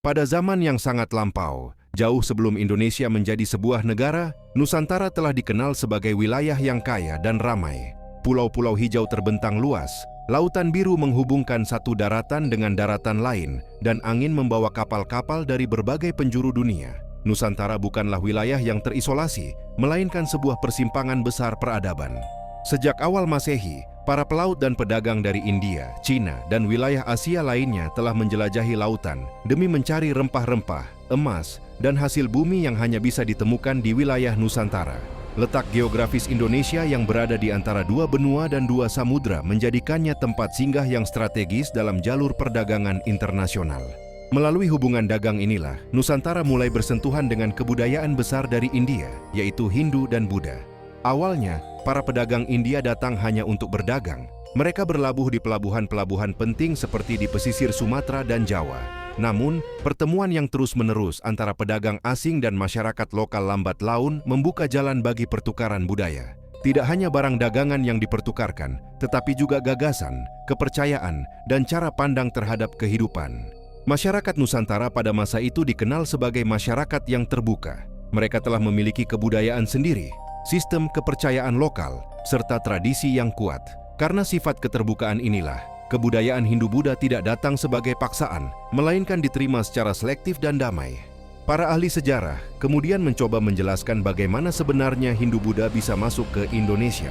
Pada zaman yang sangat lampau, jauh sebelum Indonesia menjadi sebuah negara, Nusantara telah dikenal sebagai wilayah yang kaya dan ramai. Pulau-pulau hijau terbentang luas, lautan biru menghubungkan satu daratan dengan daratan lain, dan angin membawa kapal-kapal dari berbagai penjuru dunia. Nusantara bukanlah wilayah yang terisolasi, melainkan sebuah persimpangan besar peradaban. Sejak awal Masehi, para pelaut dan pedagang dari India, Cina, dan wilayah Asia lainnya telah menjelajahi lautan demi mencari rempah-rempah, emas, dan hasil bumi yang hanya bisa ditemukan di wilayah Nusantara. Letak geografis Indonesia yang berada di antara dua benua dan dua samudra menjadikannya tempat singgah yang strategis dalam jalur perdagangan internasional. Melalui hubungan dagang inilah, Nusantara mulai bersentuhan dengan kebudayaan besar dari India, yaitu Hindu dan Buddha. Awalnya, para pedagang India datang hanya untuk berdagang. Mereka berlabuh di pelabuhan-pelabuhan penting seperti di pesisir Sumatera dan Jawa. Namun, pertemuan yang terus-menerus antara pedagang asing dan masyarakat lokal lambat laun membuka jalan bagi pertukaran budaya. Tidak hanya barang dagangan yang dipertukarkan, tetapi juga gagasan, kepercayaan, dan cara pandang terhadap kehidupan. Masyarakat Nusantara pada masa itu dikenal sebagai masyarakat yang terbuka. Mereka telah memiliki kebudayaan sendiri, sistem kepercayaan lokal, serta tradisi yang kuat. Karena sifat keterbukaan inilah, kebudayaan Hindu-Buddha tidak datang sebagai paksaan, melainkan diterima secara selektif dan damai. Para ahli sejarah kemudian mencoba menjelaskan bagaimana sebenarnya Hindu-Buddha bisa masuk ke Indonesia.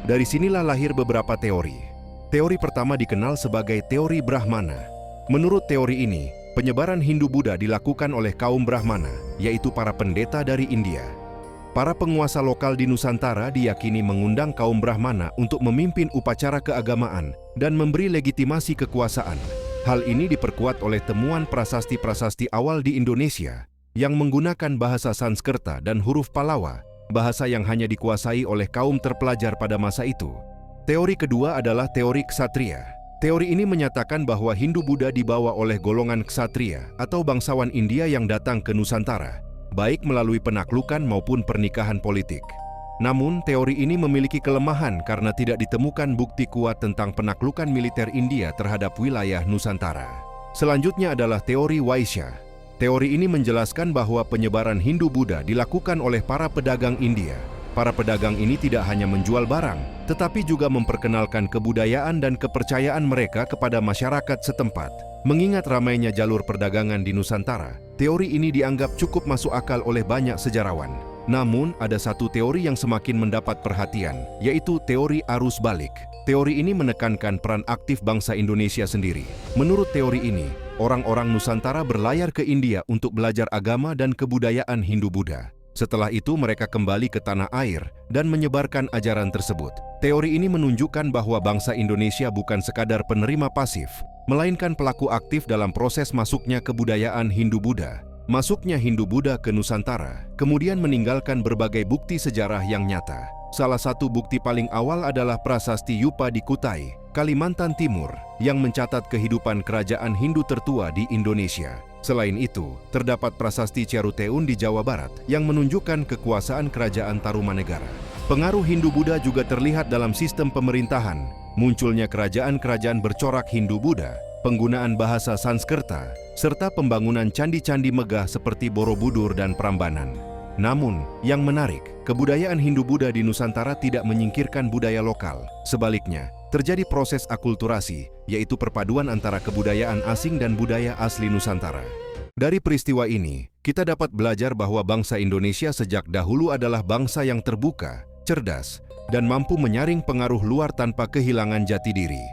Dari sinilah lahir beberapa teori. Teori pertama dikenal sebagai teori Brahmana. Menurut teori ini, penyebaran Hindu-Buddha dilakukan oleh kaum Brahmana, yaitu para pendeta dari India. Para penguasa lokal di Nusantara diyakini mengundang kaum Brahmana untuk memimpin upacara keagamaan dan memberi legitimasi kekuasaan. Hal ini diperkuat oleh temuan prasasti-prasasti awal di Indonesia yang menggunakan bahasa Sanskerta dan huruf Palawa, bahasa yang hanya dikuasai oleh kaum terpelajar pada masa itu. Teori kedua adalah teori ksatria. Teori ini menyatakan bahwa Hindu-Buddha dibawa oleh golongan ksatria atau bangsawan India yang datang ke Nusantara, baik melalui penaklukan maupun pernikahan politik. Namun, teori ini memiliki kelemahan karena tidak ditemukan bukti kuat tentang penaklukan militer India terhadap wilayah Nusantara. Selanjutnya adalah teori Vaishya. Teori ini menjelaskan bahwa penyebaran Hindu-Buddha dilakukan oleh para pedagang India. Para pedagang ini tidak hanya menjual barang, tetapi juga memperkenalkan kebudayaan dan kepercayaan mereka kepada masyarakat setempat. Mengingat ramainya jalur perdagangan di Nusantara, teori ini dianggap cukup masuk akal oleh banyak sejarawan. Namun, ada satu teori yang semakin mendapat perhatian, yaitu teori arus balik. Teori ini menekankan peran aktif bangsa Indonesia sendiri. Menurut teori ini, orang-orang Nusantara berlayar ke India untuk belajar agama dan kebudayaan Hindu-Buddha. Setelah itu mereka kembali ke tanah air dan menyebarkan ajaran tersebut. Teori ini menunjukkan bahwa bangsa Indonesia bukan sekadar penerima pasif, melainkan pelaku aktif dalam proses masuknya kebudayaan Hindu-Buddha. Masuknya Hindu-Buddha ke Nusantara kemudian meninggalkan berbagai bukti sejarah yang nyata. Salah satu bukti paling awal adalah prasasti Yupa di Kutai, Kalimantan Timur, yang mencatat kehidupan kerajaan Hindu tertua di Indonesia. Selain itu, terdapat prasasti Ceruteun di Jawa Barat yang menunjukkan kekuasaan kerajaan Tarumanegara. Pengaruh Hindu-Buddha juga terlihat dalam sistem pemerintahan, munculnya kerajaan-kerajaan bercorak Hindu-Buddha, penggunaan bahasa Sanskerta, serta pembangunan candi-candi megah seperti Borobudur dan Prambanan. Namun, yang menarik, kebudayaan Hindu-Buddha di Nusantara tidak menyingkirkan budaya lokal. Sebaliknya, terjadi proses akulturasi, yaitu perpaduan antara kebudayaan asing dan budaya asli Nusantara. Dari peristiwa ini, kita dapat belajar bahwa bangsa Indonesia sejak dahulu adalah bangsa yang terbuka, cerdas, dan mampu menyaring pengaruh luar tanpa kehilangan jati diri.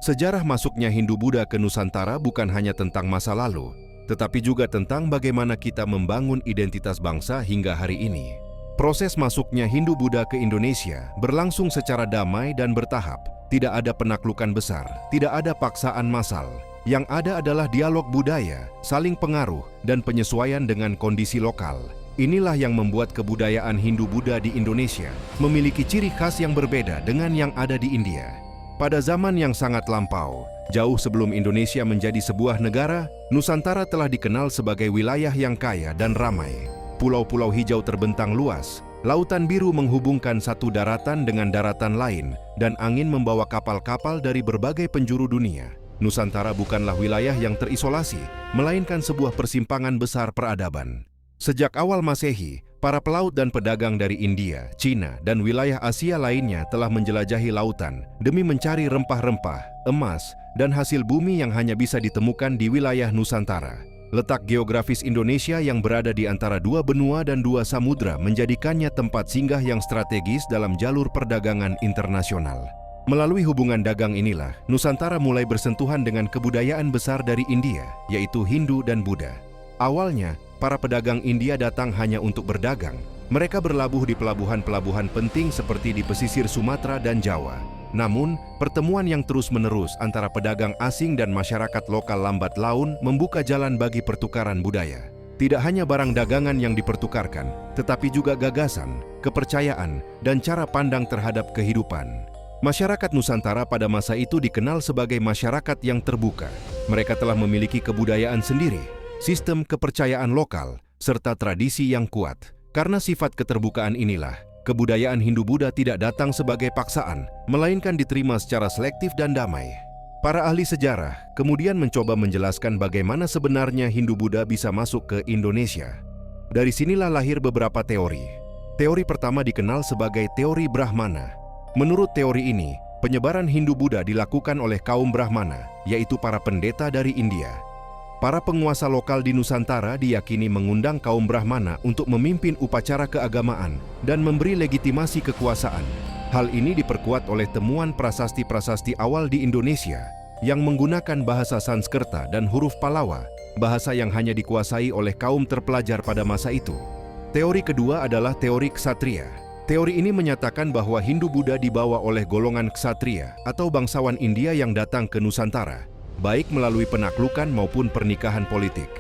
Sejarah masuknya Hindu-Buddha ke Nusantara bukan hanya tentang masa lalu, tetapi juga tentang bagaimana kita membangun identitas bangsa hingga hari ini. Proses masuknya Hindu-Buddha ke Indonesia berlangsung secara damai dan bertahap. Tidak ada penaklukan besar, tidak ada paksaan massal. Yang ada adalah dialog budaya, saling pengaruh, dan penyesuaian dengan kondisi lokal. Inilah yang membuat kebudayaan Hindu-Buddha di Indonesia memiliki ciri khas yang berbeda dengan yang ada di India. Pada zaman yang sangat lampau, jauh sebelum Indonesia menjadi sebuah negara, Nusantara telah dikenal sebagai wilayah yang kaya dan ramai. Pulau-pulau hijau terbentang luas, lautan biru menghubungkan satu daratan dengan daratan lain, dan angin membawa kapal-kapal dari berbagai penjuru dunia. Nusantara bukanlah wilayah yang terisolasi, melainkan sebuah persimpangan besar peradaban. Sejak awal Masehi, para pelaut dan pedagang dari India, Cina, dan wilayah Asia lainnya telah menjelajahi lautan demi mencari rempah-rempah, emas, dan hasil bumi yang hanya bisa ditemukan di wilayah Nusantara. Letak geografis Indonesia yang berada di antara dua benua dan dua samudra menjadikannya tempat singgah yang strategis dalam jalur perdagangan internasional. Melalui hubungan dagang inilah, Nusantara mulai bersentuhan dengan kebudayaan besar dari India, yaitu Hindu dan Buddha. Awalnya, para pedagang India datang hanya untuk berdagang. Mereka berlabuh di pelabuhan-pelabuhan penting seperti di pesisir Sumatera dan Jawa. Namun, pertemuan yang terus-menerus antara pedagang asing dan masyarakat lokal lambat laun membuka jalan bagi pertukaran budaya. Tidak hanya barang dagangan yang dipertukarkan, tetapi juga gagasan, kepercayaan, dan cara pandang terhadap kehidupan. Masyarakat Nusantara pada masa itu dikenal sebagai masyarakat yang terbuka. Mereka telah memiliki kebudayaan sendiri, sistem kepercayaan lokal, serta tradisi yang kuat. Karena sifat keterbukaan inilah, kebudayaan Hindu-Buddha tidak datang sebagai paksaan, melainkan diterima secara selektif dan damai. Para ahli sejarah kemudian mencoba menjelaskan bagaimana sebenarnya Hindu-Buddha bisa masuk ke Indonesia. Dari sinilah lahir beberapa teori. Teori pertama dikenal sebagai teori Brahmana. Menurut teori ini, penyebaran Hindu-Buddha dilakukan oleh kaum Brahmana, yaitu para pendeta dari India. Para penguasa lokal di Nusantara diyakini mengundang kaum Brahmana untuk memimpin upacara keagamaan dan memberi legitimasi kekuasaan. Hal ini diperkuat oleh temuan prasasti-prasasti awal di Indonesia yang menggunakan bahasa Sanskerta dan huruf Palawa, bahasa yang hanya dikuasai oleh kaum terpelajar pada masa itu. Teori kedua adalah teori ksatria. Teori ini menyatakan bahwa Hindu-Buddha dibawa oleh golongan ksatria atau bangsawan India yang datang ke Nusantara, baik melalui penaklukan maupun pernikahan politik.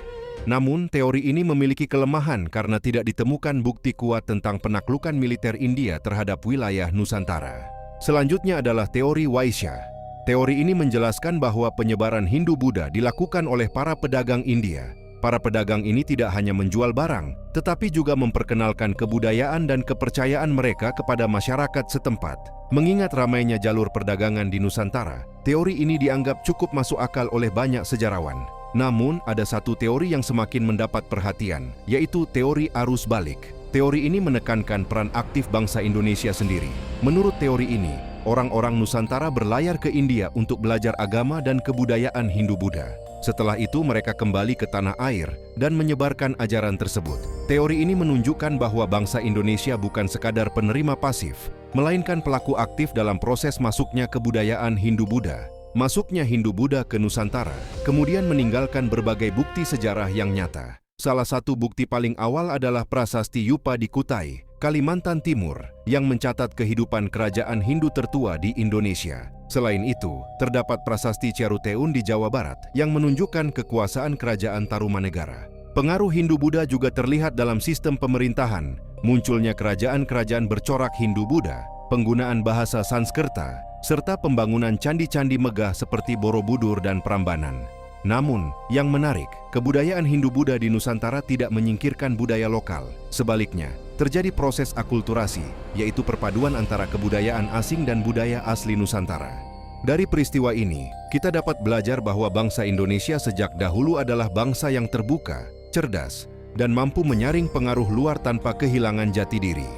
Namun, teori ini memiliki kelemahan karena tidak ditemukan bukti kuat tentang penaklukan militer India terhadap wilayah Nusantara. Selanjutnya adalah teori Vaishya. Teori ini menjelaskan bahwa penyebaran Hindu-Buddha dilakukan oleh para pedagang India. Para pedagang ini tidak hanya menjual barang, tetapi juga memperkenalkan kebudayaan dan kepercayaan mereka kepada masyarakat setempat. Mengingat ramainya jalur perdagangan di Nusantara, teori ini dianggap cukup masuk akal oleh banyak sejarawan. Namun, ada satu teori yang semakin mendapat perhatian, yaitu teori arus balik. Teori ini menekankan peran aktif bangsa Indonesia sendiri. Menurut teori ini, orang-orang Nusantara berlayar ke India untuk belajar agama dan kebudayaan Hindu-Buddha. Setelah itu mereka kembali ke tanah air dan menyebarkan ajaran tersebut. Teori ini menunjukkan bahwa bangsa Indonesia bukan sekadar penerima pasif, melainkan pelaku aktif dalam proses masuknya kebudayaan Hindu-Buddha. Masuknya Hindu-Buddha ke Nusantara kemudian meninggalkan berbagai bukti sejarah yang nyata. Salah satu bukti paling awal adalah prasasti Yupa di Kutai, Kalimantan Timur, yang mencatat kehidupan kerajaan Hindu tertua di Indonesia. Selain itu, terdapat prasasti Ciaruteun di Jawa Barat yang menunjukkan kekuasaan kerajaan Tarumanegara. Pengaruh Hindu-Buddha juga terlihat dalam sistem pemerintahan, munculnya kerajaan-kerajaan bercorak Hindu-Buddha, penggunaan bahasa Sanskerta, serta pembangunan candi-candi megah seperti Borobudur dan Prambanan. Namun, yang menarik, kebudayaan Hindu-Buddha di Nusantara tidak menyingkirkan budaya lokal. Sebaliknya, terjadi proses akulturasi, yaitu perpaduan antara kebudayaan asing dan budaya asli Nusantara. Dari peristiwa ini, kita dapat belajar bahwa bangsa Indonesia sejak dahulu adalah bangsa yang terbuka, cerdas, dan mampu menyaring pengaruh luar tanpa kehilangan jati diri.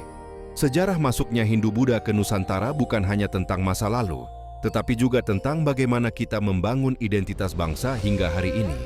Sejarah masuknya Hindu-Buddha ke Nusantara bukan hanya tentang masa lalu, tetapi juga tentang bagaimana kita membangun identitas bangsa hingga hari ini.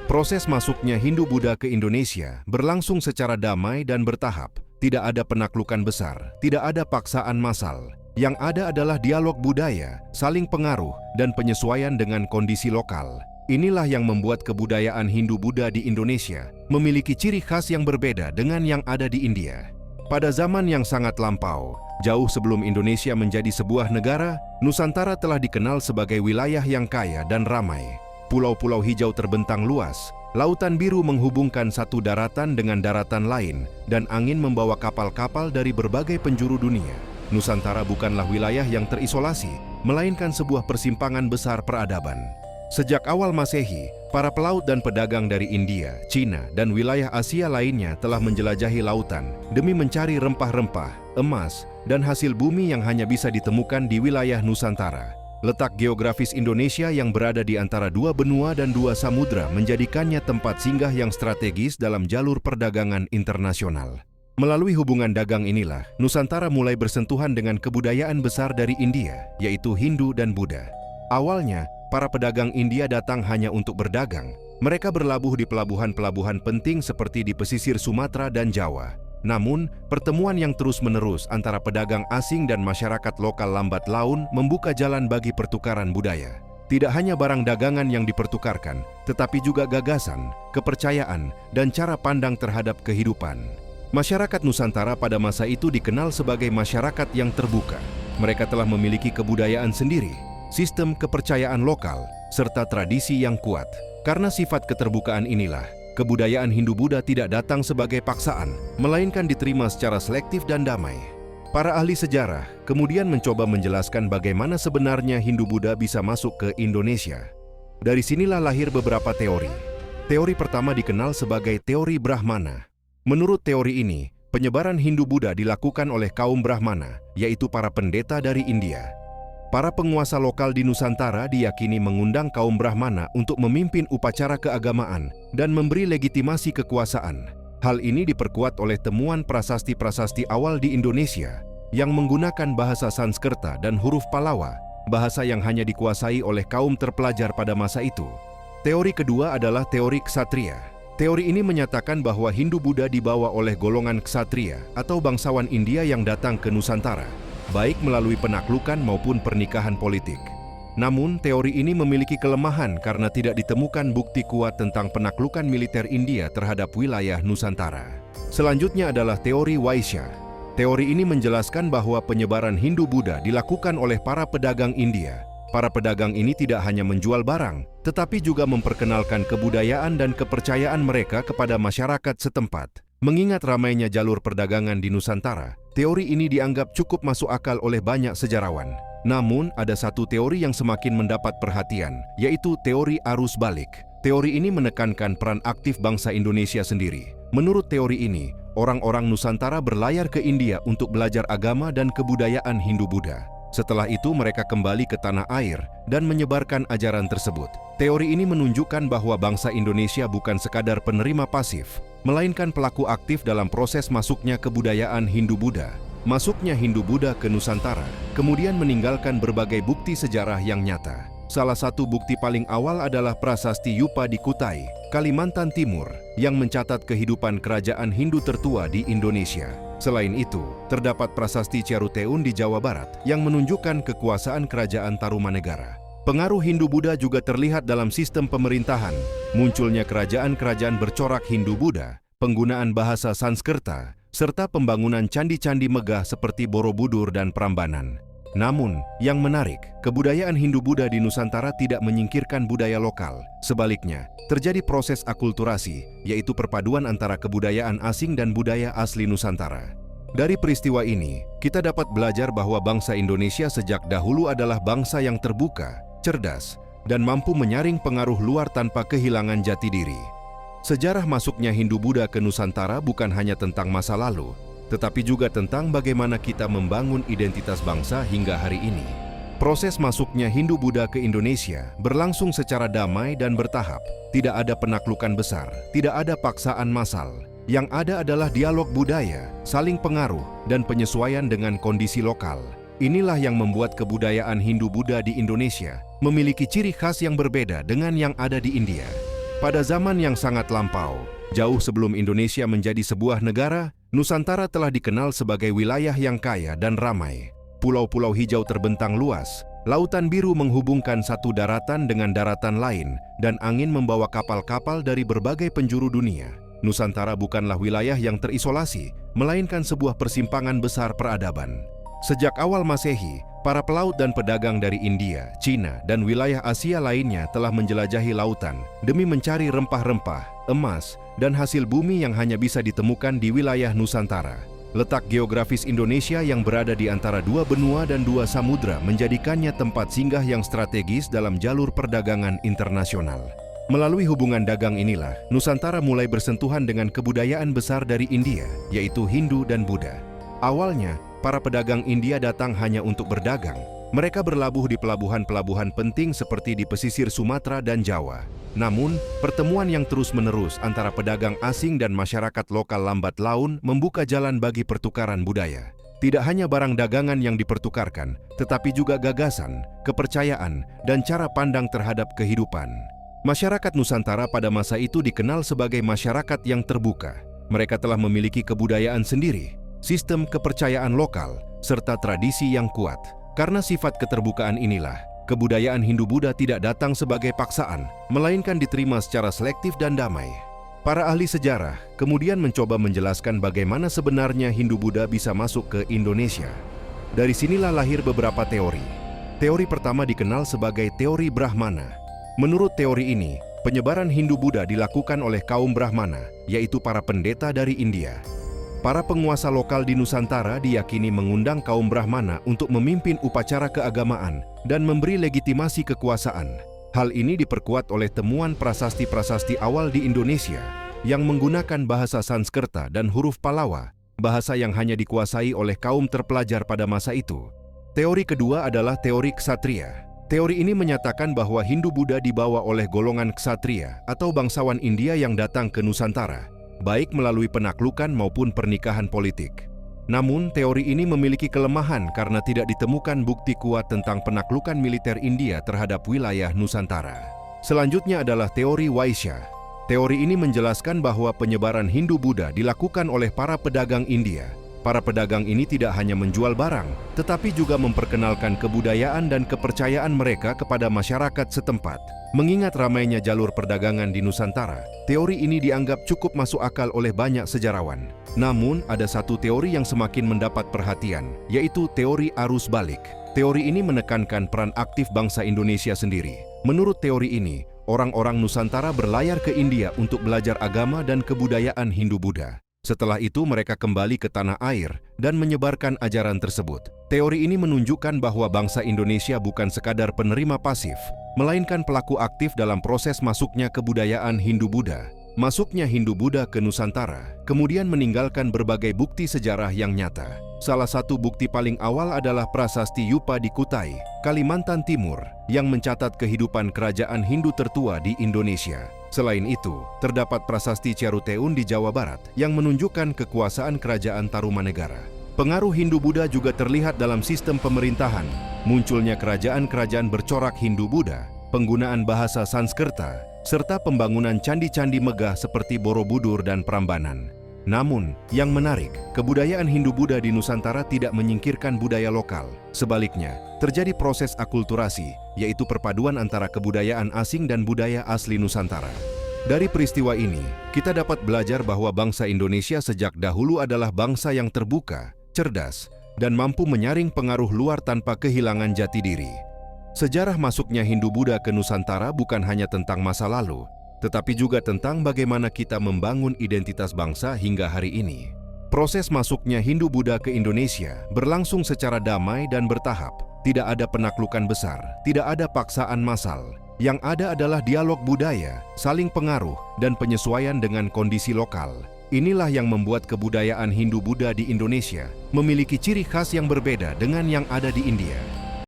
Proses masuknya Hindu-Buddha ke Indonesia berlangsung secara damai dan bertahap. Tidak ada penaklukan besar, tidak ada paksaan massal. Yang ada adalah dialog budaya, saling pengaruh, dan penyesuaian dengan kondisi lokal. Inilah yang membuat kebudayaan Hindu-Buddha di Indonesia memiliki ciri khas yang berbeda dengan yang ada di India. Pada zaman yang sangat lampau, jauh sebelum Indonesia menjadi sebuah negara, Nusantara telah dikenal sebagai wilayah yang kaya dan ramai. Pulau-pulau hijau terbentang luas, lautan biru menghubungkan satu daratan dengan daratan lain, dan angin membawa kapal-kapal dari berbagai penjuru dunia. Nusantara bukanlah wilayah yang terisolasi, melainkan sebuah persimpangan besar peradaban. Sejak awal Masehi, para pelaut dan pedagang dari India, Cina, dan wilayah Asia lainnya telah menjelajahi lautan demi mencari rempah-rempah, emas, dan hasil bumi yang hanya bisa ditemukan di wilayah Nusantara. Letak geografis Indonesia yang berada di antara dua benua dan dua samudra menjadikannya tempat singgah yang strategis dalam jalur perdagangan internasional. Melalui hubungan dagang inilah, Nusantara mulai bersentuhan dengan kebudayaan besar dari India, yaitu Hindu dan Buddha. Awalnya, para pedagang India datang hanya untuk berdagang. Mereka berlabuh di pelabuhan-pelabuhan penting seperti di pesisir Sumatera dan Jawa. Namun, pertemuan yang terus-menerus antara pedagang asing dan masyarakat lokal lambat laun membuka jalan bagi pertukaran budaya. Tidak hanya barang dagangan yang dipertukarkan, tetapi juga gagasan, kepercayaan, dan cara pandang terhadap kehidupan. Masyarakat Nusantara pada masa itu dikenal sebagai masyarakat yang terbuka. Mereka telah memiliki kebudayaan sendiri, sistem kepercayaan lokal, serta tradisi yang kuat. Karena sifat keterbukaan inilah, kebudayaan Hindu-Buddha tidak datang sebagai paksaan, melainkan diterima secara selektif dan damai. Para ahli sejarah kemudian mencoba menjelaskan bagaimana sebenarnya Hindu-Buddha bisa masuk ke Indonesia. Dari sinilah lahir beberapa teori. Teori pertama dikenal sebagai teori Brahmana. Menurut teori ini, penyebaran Hindu-Buddha dilakukan oleh kaum Brahmana, yaitu para pendeta dari India. Para penguasa lokal di Nusantara diyakini mengundang kaum Brahmana untuk memimpin upacara keagamaan dan memberi legitimasi kekuasaan. Hal ini diperkuat oleh temuan prasasti-prasasti awal di Indonesia yang menggunakan bahasa Sanskerta dan huruf Palawa, bahasa yang hanya dikuasai oleh kaum terpelajar pada masa itu. Teori kedua adalah teori ksatria. Teori ini menyatakan bahwa Hindu-Buddha dibawa oleh golongan ksatria atau bangsawan India yang datang ke Nusantara, baik melalui penaklukan maupun pernikahan politik. Namun, teori ini memiliki kelemahan karena tidak ditemukan bukti kuat tentang penaklukan militer India terhadap wilayah Nusantara. Selanjutnya adalah teori Vaishya. Teori ini menjelaskan bahwa penyebaran Hindu-Buddha dilakukan oleh para pedagang India. Para pedagang ini tidak hanya menjual barang, tetapi juga memperkenalkan kebudayaan dan kepercayaan mereka kepada masyarakat setempat. Mengingat ramainya jalur perdagangan di Nusantara, teori ini dianggap cukup masuk akal oleh banyak sejarawan. Namun, ada satu teori yang semakin mendapat perhatian, yaitu teori arus balik. Teori ini menekankan peran aktif bangsa Indonesia sendiri. Menurut teori ini, orang-orang Nusantara berlayar ke India untuk belajar agama dan kebudayaan Hindu-Buddha. Setelah itu mereka kembali ke tanah air dan menyebarkan ajaran tersebut. Teori ini menunjukkan bahwa bangsa Indonesia bukan sekadar penerima pasif, melainkan pelaku aktif dalam proses masuknya kebudayaan Hindu-Buddha. Masuknya Hindu-Buddha ke Nusantara, kemudian meninggalkan berbagai bukti sejarah yang nyata. Salah satu bukti paling awal adalah prasasti Yupa di Kutai, Kalimantan Timur, yang mencatat kehidupan kerajaan Hindu tertua di Indonesia. Selain itu, terdapat prasasti Ciaruteun di Jawa Barat yang menunjukkan kekuasaan kerajaan Tarumanegara. Pengaruh Hindu-Buddha juga terlihat dalam sistem pemerintahan. Munculnya kerajaan-kerajaan bercorak Hindu-Buddha, penggunaan bahasa Sanskerta, serta pembangunan candi-candi megah seperti Borobudur dan Prambanan. Namun, yang menarik, kebudayaan Hindu-Buddha di Nusantara tidak menyingkirkan budaya lokal. Sebaliknya, terjadi proses akulturasi, yaitu perpaduan antara kebudayaan asing dan budaya asli Nusantara. Dari peristiwa ini, kita dapat belajar bahwa bangsa Indonesia sejak dahulu adalah bangsa yang terbuka, cerdas, dan mampu menyaring pengaruh luar tanpa kehilangan jati diri. Sejarah masuknya Hindu-Buddha ke Nusantara bukan hanya tentang masa lalu, tetapi juga tentang bagaimana kita membangun identitas bangsa hingga hari ini. Proses masuknya Hindu-Buddha ke Indonesia berlangsung secara damai dan bertahap. Tidak ada penaklukan besar, tidak ada paksaan massal. Yang ada adalah dialog budaya, saling pengaruh, dan penyesuaian dengan kondisi lokal. Inilah yang membuat kebudayaan Hindu-Buddha di Indonesia memiliki ciri khas yang berbeda dengan yang ada di India. Pada zaman yang sangat lampau, jauh sebelum Indonesia menjadi sebuah negara, Nusantara telah dikenal sebagai wilayah yang kaya dan ramai. Pulau-pulau hijau terbentang luas, lautan biru menghubungkan satu daratan dengan daratan lain, dan angin membawa kapal-kapal dari berbagai penjuru dunia. Nusantara bukanlah wilayah yang terisolasi, melainkan sebuah persimpangan besar peradaban. Sejak awal Masehi, para pelaut dan pedagang dari India, Cina, dan wilayah Asia lainnya telah menjelajahi lautan demi mencari rempah-rempah, emas, dan hasil bumi yang hanya bisa ditemukan di wilayah Nusantara. Letak geografis Indonesia yang berada di antara dua benua dan dua samudra menjadikannya tempat singgah yang strategis dalam jalur perdagangan internasional. Melalui hubungan dagang inilah, Nusantara mulai bersentuhan dengan kebudayaan besar dari India, yaitu Hindu dan Buddha. Awalnya, para pedagang India datang hanya untuk berdagang. Mereka berlabuh di pelabuhan-pelabuhan penting seperti di pesisir Sumatera dan Jawa. Namun, pertemuan yang terus-menerus antara pedagang asing dan masyarakat lokal lambat laun membuka jalan bagi pertukaran budaya. Tidak hanya barang dagangan yang dipertukarkan, tetapi juga gagasan, kepercayaan, dan cara pandang terhadap kehidupan. Masyarakat Nusantara pada masa itu dikenal sebagai masyarakat yang terbuka. Mereka telah memiliki kebudayaan sendiri, sistem kepercayaan lokal, serta tradisi yang kuat. Karena sifat keterbukaan inilah, kebudayaan Hindu-Buddha tidak datang sebagai paksaan, melainkan diterima secara selektif dan damai. Para ahli sejarah kemudian mencoba menjelaskan bagaimana sebenarnya Hindu-Buddha bisa masuk ke Indonesia. Dari sinilah lahir beberapa teori. Teori pertama dikenal sebagai teori Brahmana. Menurut teori ini, penyebaran Hindu-Buddha dilakukan oleh kaum Brahmana, yaitu para pendeta dari India. Para penguasa lokal di Nusantara diyakini mengundang kaum Brahmana untuk memimpin upacara keagamaan dan memberi legitimasi kekuasaan. Hal ini diperkuat oleh temuan prasasti-prasasti awal di Indonesia yang menggunakan bahasa Sanskerta dan huruf Pallava, bahasa yang hanya dikuasai oleh kaum terpelajar pada masa itu. Teori kedua adalah teori ksatria. Teori ini menyatakan bahwa Hindu-Buddha dibawa oleh golongan ksatria atau bangsawan India yang datang ke Nusantara, baik melalui penaklukan maupun pernikahan politik. Namun, teori ini memiliki kelemahan karena tidak ditemukan bukti kuat tentang penaklukan militer India terhadap wilayah Nusantara. Selanjutnya adalah teori Vaishya. Teori ini menjelaskan bahwa penyebaran Hindu-Buddha dilakukan oleh para pedagang India. Para pedagang ini tidak hanya menjual barang, tetapi juga memperkenalkan kebudayaan dan kepercayaan mereka kepada masyarakat setempat. Mengingat ramainya jalur perdagangan di Nusantara, teori ini dianggap cukup masuk akal oleh banyak sejarawan. Namun, ada satu teori yang semakin mendapat perhatian, yaitu teori arus balik. Teori ini menekankan peran aktif bangsa Indonesia sendiri. Menurut teori ini, orang-orang Nusantara berlayar ke India untuk belajar agama dan kebudayaan Hindu-Buddha. Setelah itu mereka kembali ke tanah air dan menyebarkan ajaran tersebut. Teori ini menunjukkan bahwa bangsa Indonesia bukan sekadar penerima pasif, melainkan pelaku aktif dalam proses masuknya kebudayaan Hindu-Buddha. Masuknya Hindu-Buddha ke Nusantara kemudian meninggalkan berbagai bukti sejarah yang nyata. Salah satu bukti paling awal adalah prasasti Yupa di Kutai, Kalimantan Timur, yang mencatat kehidupan kerajaan Hindu tertua di Indonesia. Selain itu, terdapat prasasti Ciaruteun di Jawa Barat yang menunjukkan kekuasaan kerajaan Tarumanegara. Pengaruh Hindu-Buddha juga terlihat dalam sistem pemerintahan. Munculnya kerajaan-kerajaan bercorak Hindu-Buddha, penggunaan bahasa Sanskerta, serta pembangunan candi-candi megah seperti Borobudur dan Prambanan. Namun, yang menarik, kebudayaan Hindu-Buddha di Nusantara tidak menyingkirkan budaya lokal. Sebaliknya, terjadi proses akulturasi, yaitu perpaduan antara kebudayaan asing dan budaya asli Nusantara. Dari peristiwa ini, kita dapat belajar bahwa bangsa Indonesia sejak dahulu adalah bangsa yang terbuka, cerdas, dan mampu menyaring pengaruh luar tanpa kehilangan jati diri. Sejarah masuknya Hindu-Buddha ke Nusantara bukan hanya tentang masa lalu, tetapi juga tentang bagaimana kita membangun identitas bangsa hingga hari ini. Proses masuknya Hindu-Buddha ke Indonesia berlangsung secara damai dan bertahap. Tidak ada penaklukan besar, tidak ada paksaan massal. Yang ada adalah dialog budaya, saling pengaruh, dan penyesuaian dengan kondisi lokal. Inilah yang membuat kebudayaan Hindu-Buddha di Indonesia memiliki ciri khas yang berbeda dengan yang ada di India.